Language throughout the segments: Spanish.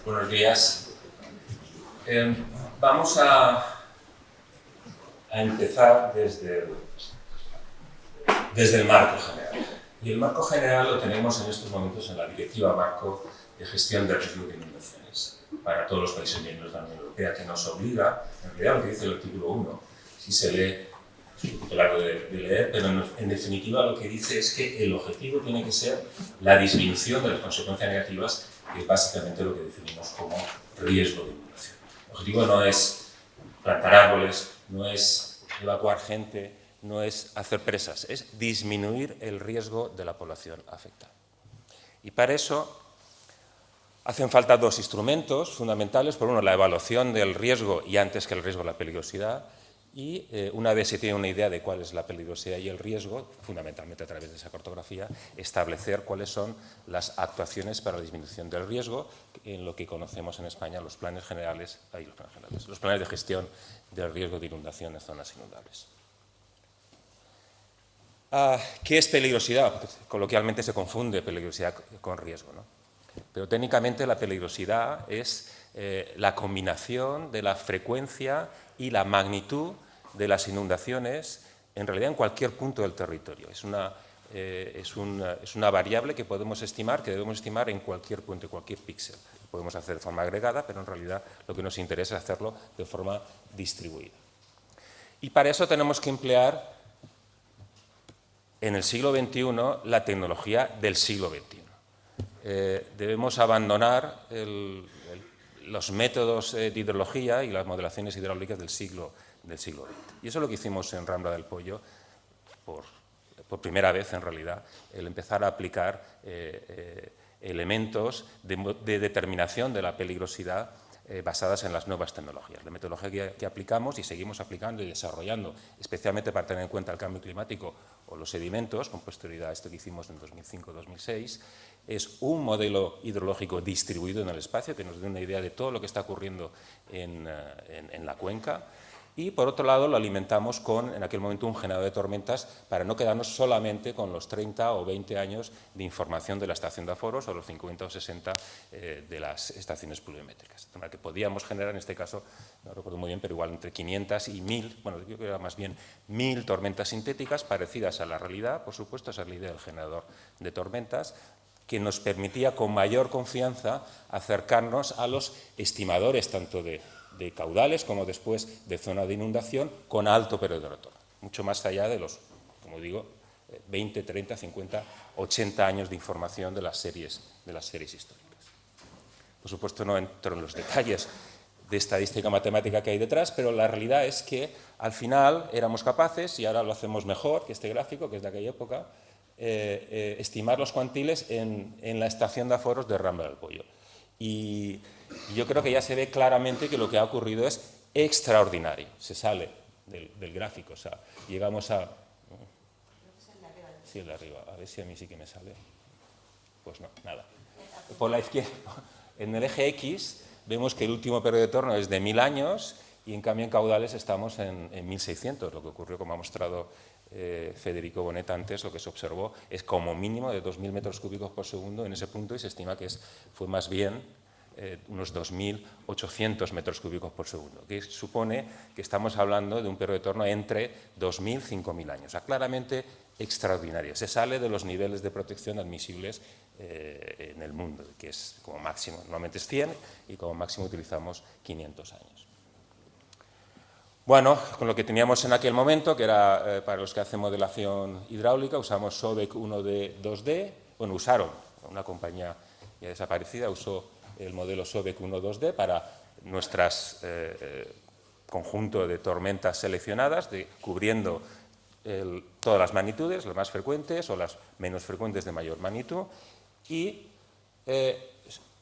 Buenos días. Vamos a empezar desde el marco general. Y el marco general lo tenemos en estos momentos en la Directiva Marco de Gestión de Riesgo de Inundaciones para todos los países miembros de la Unión Europea, que nos obliga, en realidad lo que dice el artículo 1, si se lee, es un poquito largo de leer, pero en definitiva lo que dice es que el objetivo tiene que ser la disminución de las consecuencias negativas, que es básicamente lo que definimos como riesgo de inundación. El objetivo no es plantar árboles, no es evacuar gente, no es hacer presas, es disminuir el riesgo de la población afectada. Y para eso hacen falta dos instrumentos fundamentales. Por uno, la evaluación del riesgo y antes que el riesgo, la peligrosidad. Y una vez se tiene una idea de cuál es la peligrosidad y el riesgo, fundamentalmente a través de esa cartografía, establecer cuáles son las actuaciones para la disminución del riesgo, en lo que conocemos en España los planes generales, los planes de gestión del riesgo de inundación en zonas inundables. ¿Qué es peligrosidad? Porque coloquialmente se confunde peligrosidad con riesgo, ¿no? Pero técnicamente la peligrosidad es la combinación de la frecuencia y la magnitud de las inundaciones, en realidad en cualquier punto del territorio. Es una variable que podemos estimar, que debemos estimar en cualquier punto, en cualquier píxel. Lo podemos hacer de forma agregada, pero en realidad lo que nos interesa es hacerlo de forma distribuida. Y para eso tenemos que emplear en el siglo XXI la tecnología del siglo XXI. Debemos abandonar los métodos de hidrología y las modelaciones hidráulicas del siglo XX. Y eso es lo que hicimos en Rambla del Poyo, por primera vez en realidad, el empezar a aplicar elementos de determinación de la peligrosidad basadas en las nuevas tecnologías. La metodología que aplicamos y seguimos aplicando y desarrollando, especialmente para tener en cuenta el cambio climático o los sedimentos, con posterioridad a esto que hicimos en 2005-2006, es un modelo hidrológico distribuido en el espacio que nos dé una idea de todo lo que está ocurriendo en la cuenca. Y, por otro lado, lo alimentamos con, en aquel momento, un generador de tormentas para no quedarnos solamente con los 30 o 20 años de información de la estación de aforos o los 50 o 60 de las estaciones pluviométricas. De manera que podíamos generar, en este caso, no recuerdo muy bien, pero igual entre 500 y 1000, bueno, yo creo que era más bien 1000 tormentas sintéticas parecidas a la realidad, por supuesto, esa es la idea del generador de tormentas, que nos permitía con mayor confianza acercarnos a los estimadores tanto de caudales como después de zona de inundación con alto periodo de retorno, mucho más allá de los, como digo, 20, 30, 50, 80 años de información de las series históricas. Por supuesto, no entro en los detalles de estadística matemática que hay detrás, pero la realidad es que al final éramos capaces, y ahora lo hacemos mejor que este gráfico, que es de aquella época, estimar los cuantiles en la estación de aforos de Rambla del Poyo. Y yo creo que ya se ve claramente que lo que ha ocurrido es extraordinario. Se sale del gráfico, o sea, llegamos a... Sí, el de arriba. A ver si a mí sí que me sale. Pues no, nada. Por la izquierda, en el eje X, vemos que el último periodo de retorno es de 1000 años y en cambio en caudales estamos en 1600. Lo que ocurrió, como ha mostrado Federico Bonet antes, lo que se observó es como mínimo de 2000 metros cúbicos por segundo en ese punto y se estima que fue más bien unos 2800 metros cúbicos por segundo, que supone que estamos hablando de un periodo de retorno entre 2000 y 5000 años. O sea, claramente extraordinario. Se sale de los niveles de protección admisibles en el mundo, que es como máximo, normalmente es 100 y como máximo utilizamos 500 años. Bueno, con lo que teníamos en aquel momento, que era para los que hacen modelación hidráulica, usamos SOBEC 1D 2D, bueno, usaron, una compañía ya desaparecida, usó el modelo SOBEC 1-2D para nuestras conjunto de tormentas seleccionadas, cubriendo todas las magnitudes, las más frecuentes o las menos frecuentes de mayor magnitud, y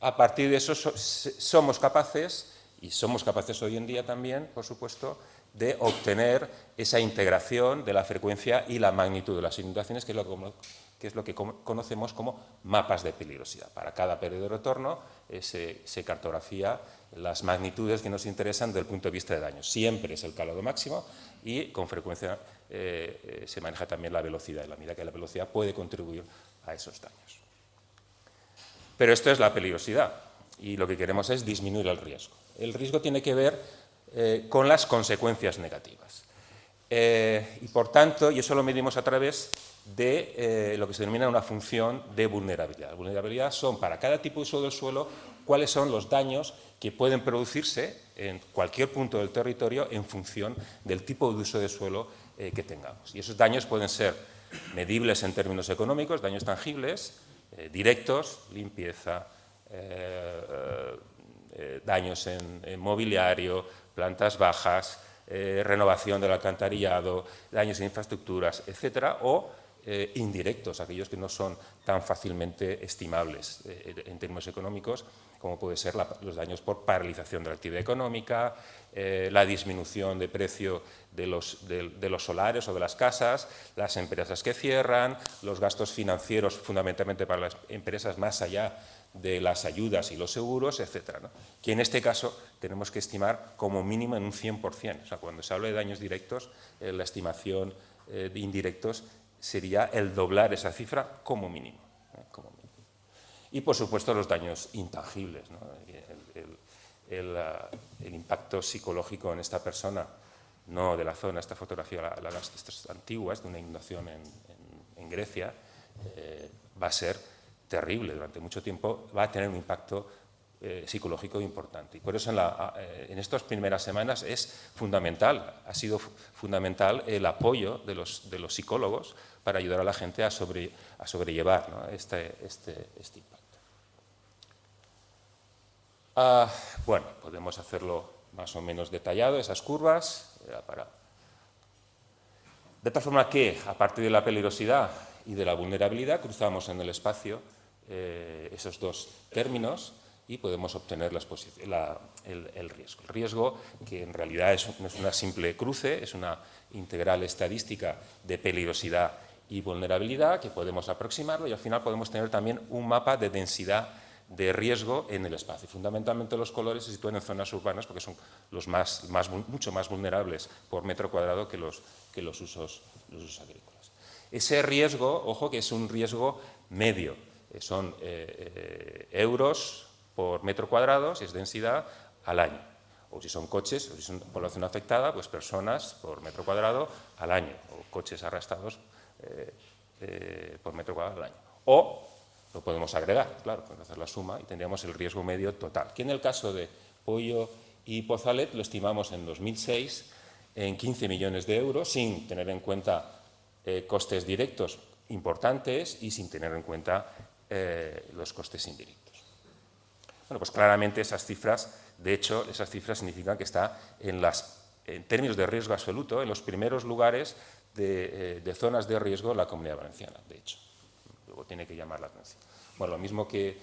a partir de eso somos capaces, y somos capaces hoy en día también, por supuesto, de obtener esa integración de la frecuencia y la magnitud de las inundaciones, que es lo que conocemos como mapas de peligrosidad. Para cada periodo de retorno se cartografía las magnitudes que nos interesan desde el punto de vista de daño. Siempre es el calado máximo y con frecuencia se maneja también la velocidad, y la medida que la velocidad puede contribuir a esos daños. Pero esto es la peligrosidad. y lo que queremos es disminuir el riesgo. El riesgo tiene que ver con las consecuencias negativas. Y por tanto, y eso lo medimos a través de lo que se denomina una función de vulnerabilidad. Vulnerabilidad son, para cada tipo de uso del suelo, cuáles son los daños que pueden producirse en cualquier punto del territorio en función del tipo de uso de suelo que tengamos. Y esos daños pueden ser medibles en términos económicos, daños tangibles, directos, limpieza, daños en mobiliario, plantas bajas, renovación del alcantarillado, daños en infraestructuras, etcétera, o indirectos, aquellos que no son tan fácilmente estimables en términos económicos, como puede ser los daños por paralización de la actividad económica, la disminución de precio de los solares o de las casas, las empresas que cierran, los gastos financieros fundamentalmente para las empresas más allá de las ayudas y los seguros, etcétera, ¿no? Que en este caso tenemos que estimar como mínimo en un 100%. O sea, cuando se habla de daños directos, la estimación de indirectos sería el doblar esa cifra como mínimo, como mínimo. Y, por supuesto, los daños intangibles, ¿no? El impacto psicológico en esta persona, no de la zona, esta fotografía, estas antiguas, de una inundación en Grecia, va a ser terrible durante mucho tiempo, va a tener un impacto psicológico importante. Y por eso en estas primeras semanas es fundamental, ha sido fundamental el apoyo de los psicólogos para ayudar a la gente a sobrellevar, ¿no? este impacto. Bueno, podemos hacerlo más o menos detallado, esas curvas, de tal forma que, a partir de la peligrosidad y de la vulnerabilidad, cruzamos en el espacio esos dos términos y podemos obtener el riesgo. El riesgo, que en realidad no es una simple cruce, es una integral estadística de peligrosidad y vulnerabilidad, que podemos aproximarlo y al final podemos tener también un mapa de densidad de riesgo en el espacio. Fundamentalmente los colores se sitúan en zonas urbanas porque son mucho más vulnerables por metro cuadrado que los usos agrícolas. Ese riesgo, ojo, que es un riesgo medio, son euros por metro cuadrado, si es densidad, al año. O si son coches, o si son población afectada, pues personas por metro cuadrado al año, o coches arrastrados por metro cuadrado al año. O lo podemos agregar, claro, podemos hacer la suma y tendríamos el riesgo medio total, que en el caso de Poyo y Pozalet lo estimamos en 2006 en 15 millones de euros, sin tener en cuenta costes directos importantes y sin tener en cuenta los costes indirectos. Bueno, pues claramente esas cifras, de hecho, esas cifras significan que está en términos de riesgo absoluto, en los primeros lugares de zonas de riesgo la Comunidad Valenciana, de hecho. Luego tiene que llamar la atención. Bueno, lo mismo que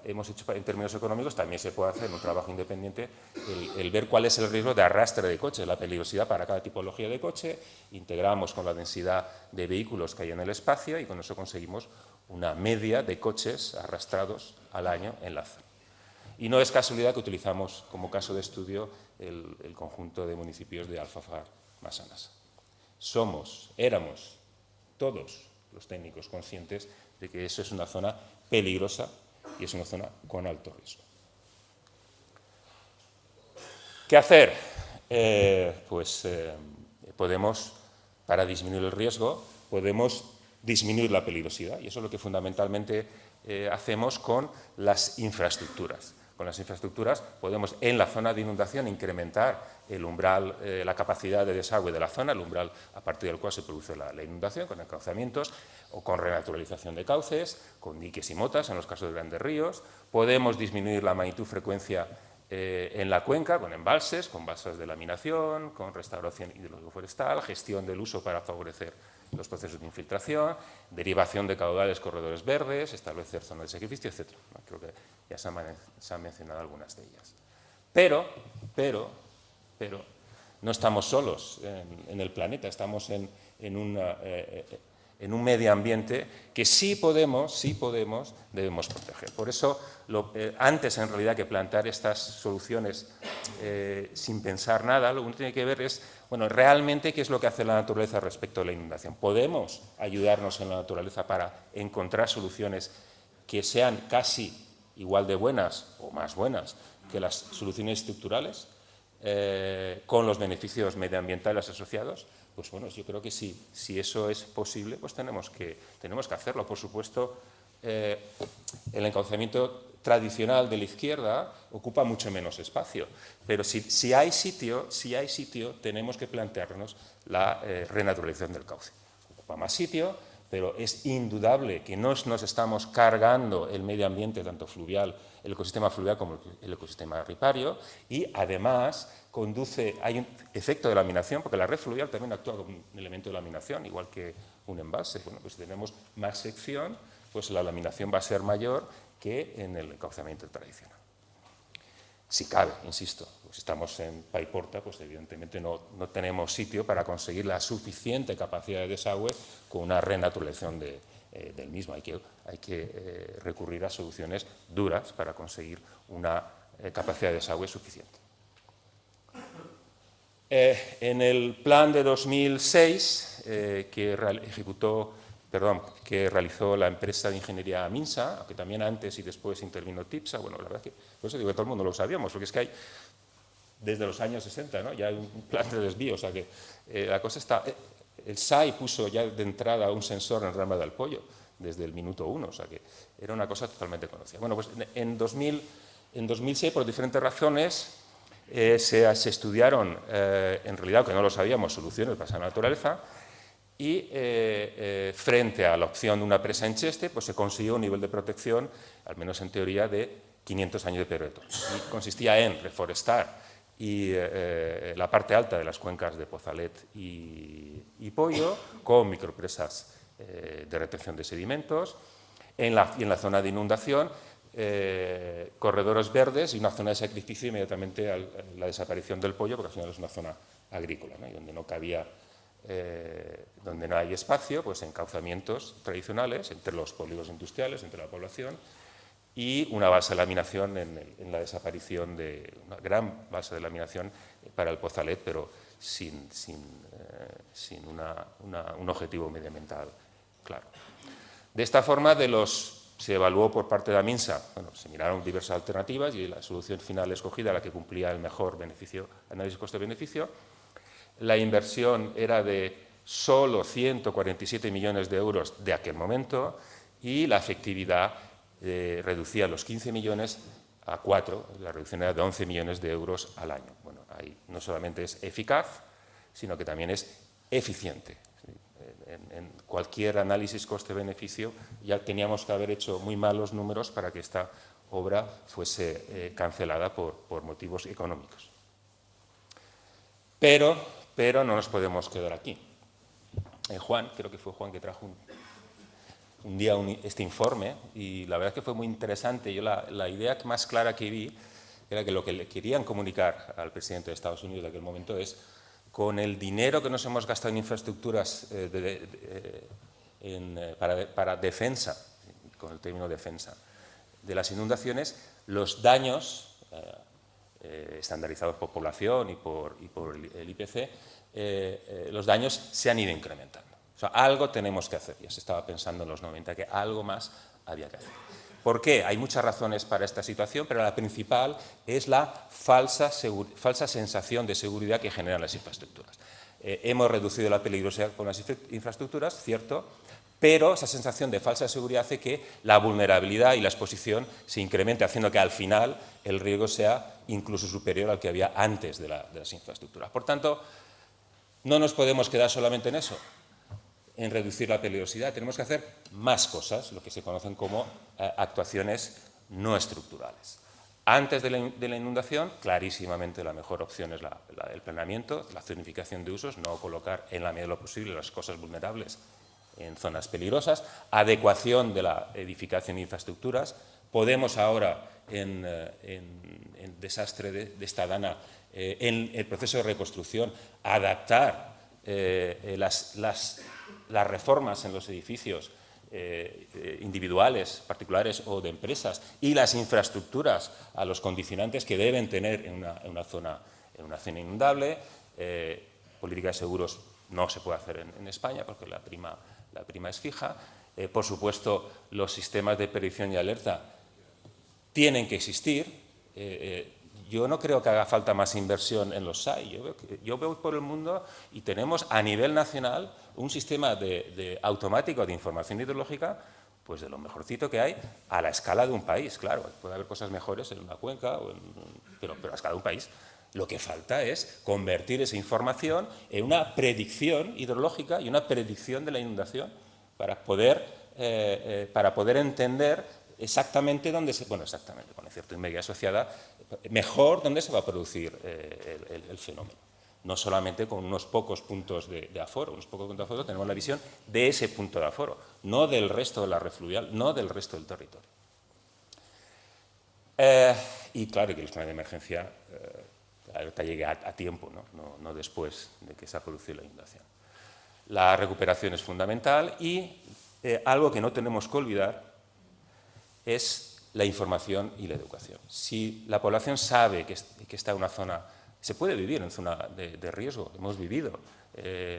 hemos hecho en términos económicos, también se puede hacer en un trabajo independiente el ver cuál es el riesgo de arrastre de coches, la peligrosidad para cada tipología de coche, integramos con la densidad de vehículos que hay en el espacio y con eso conseguimos una media de coches arrastrados al año en la zona. Y no es casualidad que utilizamos como caso de estudio el conjunto de municipios de Alfafar, Massanas. Éramos todos los técnicos conscientes de que eso es una zona peligrosa y es una zona con alto riesgo. ¿Qué hacer? Podemos, para disminuir el riesgo, podemos disminuir la peligrosidad y eso es lo que fundamentalmente hacemos con las infraestructuras. Con las infraestructuras podemos, en la zona de inundación, incrementar el umbral, la capacidad de desagüe de la zona, el umbral a partir del cual se produce la inundación, con encauzamientos o con renaturalización de cauces, con diques y motas en los casos de grandes ríos. Podemos disminuir la magnitud frecuencia en la cuenca con embalses, con balsas de laminación, con restauración hidrológico-forestal, gestión del uso para favorecer los procesos de infiltración, derivación de caudales, corredores verdes, establecer zonas de sacrificio, etc. Creo que ya se han mencionado algunas de ellas. Pero, no estamos solos en el planeta, estamos en un medio ambiente que sí podemos, debemos proteger. Por eso, antes en realidad que plantear estas soluciones sin pensar nada, lo que uno tiene que ver es, bueno, realmente qué es lo que hace la naturaleza respecto a la inundación. ¿Podemos ayudarnos en la naturaleza para encontrar soluciones que sean casi igual de buenas o más buenas que las soluciones estructurales, con los beneficios medioambientales asociados, pues bueno, yo creo que si eso es posible, pues tenemos que hacerlo. Por supuesto, el encauzamiento tradicional de la izquierda ocupa mucho menos espacio, pero si hay sitio, tenemos que plantearnos la renaturalización del cauce. Ocupa más sitio, pero es indudable que nos estamos cargando el medio ambiente, tanto fluvial, el ecosistema fluvial como el ecosistema ripario, y además hay un efecto de laminación, porque la red fluvial también actúa como un elemento de laminación, igual que un embalse. Bueno, pues si tenemos más sección, pues la laminación va a ser mayor que en el encauzamiento tradicional. Si cabe, insisto, pues estamos en Paiporta, pues evidentemente no tenemos sitio para conseguir la suficiente capacidad de desagüe con una renaturalización del mismo. Hay que recurrir a soluciones duras para conseguir una capacidad de desagüe suficiente. En el plan de 2006 que realizó la empresa de ingeniería Minsa, aunque también antes y después intervino TIPSA, bueno, la verdad es que, por eso digo que todo el mundo lo sabíamos, porque es que hay, desde los años 60, ¿no? Ya hay un plan de desvío, o sea que la cosa está... El SAI puso ya de entrada un sensor en Rambla del Pollo, desde el minuto 1, o sea que era una cosa totalmente conocida. Bueno, pues en 2006, por diferentes razones, se estudiaron, en realidad, que no lo sabíamos, soluciones para esa naturaleza, y frente a la opción de una presa en Cheste, pues se consiguió un nivel de protección, al menos en teoría, de 500 años de perpetuo. Y consistía en reforestar y la parte alta de las cuencas de Pozalet y Pollo, con micropresas de retención de sedimentos, y en la zona de inundación, corredores verdes y una zona de sacrificio inmediatamente a la desaparición del Pollo, porque al final es una zona agrícola, ¿no? Y donde no cabía... donde no hay espacio, pues encauzamientos tradicionales entre los polígonos industriales, entre la población, y una base de laminación en la desaparición de una gran base de laminación para el Pozalet, pero sin un objetivo medioambiental claro. De esta forma, se evaluó por parte de la Minsa, bueno, se miraron diversas alternativas y la solución final escogida, la que cumplía el mejor análisis coste-beneficio. La inversión era de solo 147 millones de euros de aquel momento y la efectividad reducía los 15 millones a 4, la reducción era de 11 millones de euros al año. Bueno, ahí no solamente es eficaz, sino que también es eficiente. En cualquier análisis coste-beneficio ya teníamos que haber hecho muy malos números para que esta obra fuese cancelada por motivos económicos. Pero no nos podemos quedar aquí. Juan, creo que fue Juan que trajo un día este informe y la verdad es que fue muy interesante. Yo la idea más clara que vi era que lo que le querían comunicar al presidente de Estados Unidos de aquel momento es: con el dinero que nos hemos gastado en infraestructuras para defensa, con el término defensa, de las inundaciones, los daños estandarizados por población y por el IPC, los daños se han ido incrementando. O sea, algo tenemos que hacer. Ya se estaba pensando en los 90 que algo más había que hacer. ¿Por qué? Hay muchas razones para esta situación, pero la principal es la falsa sensación de seguridad que generan las infraestructuras. Hemos reducido la peligrosidad con las infraestructuras, cierto, pero esa sensación de falsa seguridad hace que la vulnerabilidad y la exposición se incremente, haciendo que al final el riesgo sea incluso superior al que había antes de las infraestructuras. Por tanto, no nos podemos quedar solamente en eso, en reducir la peligrosidad. Tenemos que hacer más cosas, lo que se conocen como actuaciones no estructurales. Antes de la inundación, clarísimamente la mejor opción es el planeamiento, la zonificación de usos, no colocar en la medida de lo posible las cosas vulnerables en zonas peligrosas, adecuación de la edificación de infraestructuras. Podemos ahora, en desastre de esta dana, en el proceso de reconstrucción, adaptar las reformas en los edificios individuales, particulares o de empresas y las infraestructuras a los condicionantes que deben tener en una zona inundable. Política de seguros no se puede hacer en España porque la prima es fija. Por supuesto, los sistemas de predicción y alerta tienen que existir. Yo no creo que haga falta más inversión en los SAI. Yo veo por el mundo y tenemos a nivel nacional un sistema automático de información hidrológica, pues de lo mejorcito que hay a la escala de un país. Claro, puede haber cosas mejores en una cuenca, pero a la escala de un país. Lo que falta es convertir esa información en una predicción hidrológica y una predicción de la inundación para poder entender exactamente dónde exactamente, con cierta inmediatez asociada, mejor dónde se va a producir el fenómeno. No solamente con unos pocos puntos de aforo. Unos pocos puntos de aforo tenemos la visión de ese punto de aforo, no del resto de la red fluvial, no del resto del territorio. Y claro, que los planes de emergencia la alerta llegue a tiempo, no después de que se ha producido la inundación. La recuperación es fundamental y algo que no tenemos que olvidar es la información y la educación. Si la población sabe que está en una zona, se puede vivir en zona de riesgo, hemos vivido.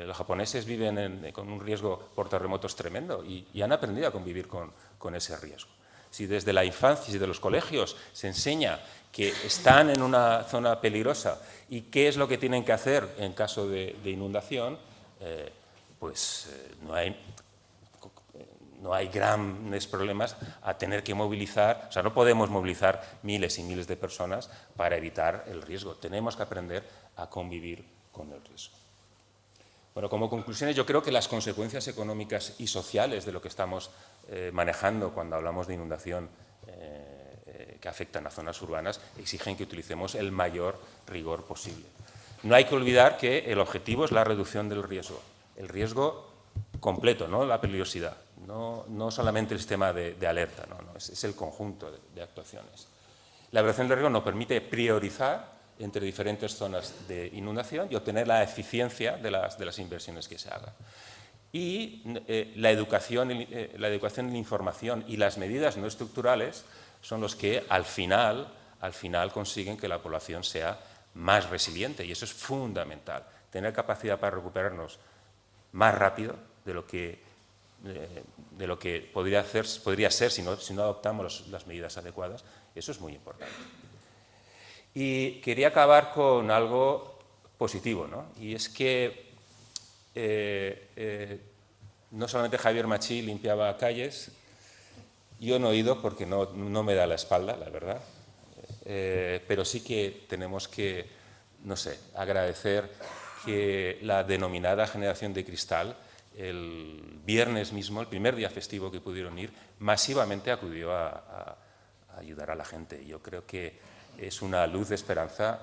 Los japoneses viven con un riesgo por terremotos tremendo y han aprendido a convivir con ese riesgo. Si desde la infancia, si desde los colegios se enseña que están en una zona peligrosa y qué es lo que tienen que hacer en caso de inundación, no hay grandes problemas a tener que movilizar, o sea, no podemos movilizar miles y miles de personas para evitar el riesgo. Tenemos que aprender a convivir con el riesgo. Bueno, como conclusiones, yo creo que las consecuencias económicas y sociales de lo que estamos manejando cuando hablamos de inundación que afectan a zonas urbanas exigen que utilicemos el mayor rigor posible. No hay que olvidar que el objetivo es la reducción del riesgo, el riesgo completo, no la peligrosidad, no solamente el sistema de alerta, es el conjunto de actuaciones. La evaluación del riesgo nos permite priorizar entre diferentes zonas de inundación y obtener la eficiencia de las inversiones que se hagan. Y la educación en la información y las medidas no estructurales son los que al final consiguen que la población sea más resiliente, y eso es fundamental, tener capacidad para recuperarnos más rápido de lo que podría ser si no adoptamos las medidas adecuadas. Eso es muy importante. Y quería acabar con algo positivo, y es que no solamente Javier Machí limpiaba calles, yo no he ido porque no me da la espalda, la verdad, pero sí que tenemos que, agradecer que la denominada generación de cristal, el viernes mismo, el primer día festivo que pudieron ir, masivamente acudió a ayudar a la gente. Yo creo que es una luz de esperanza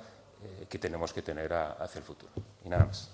que tenemos que tener hacia el futuro. Y nada más.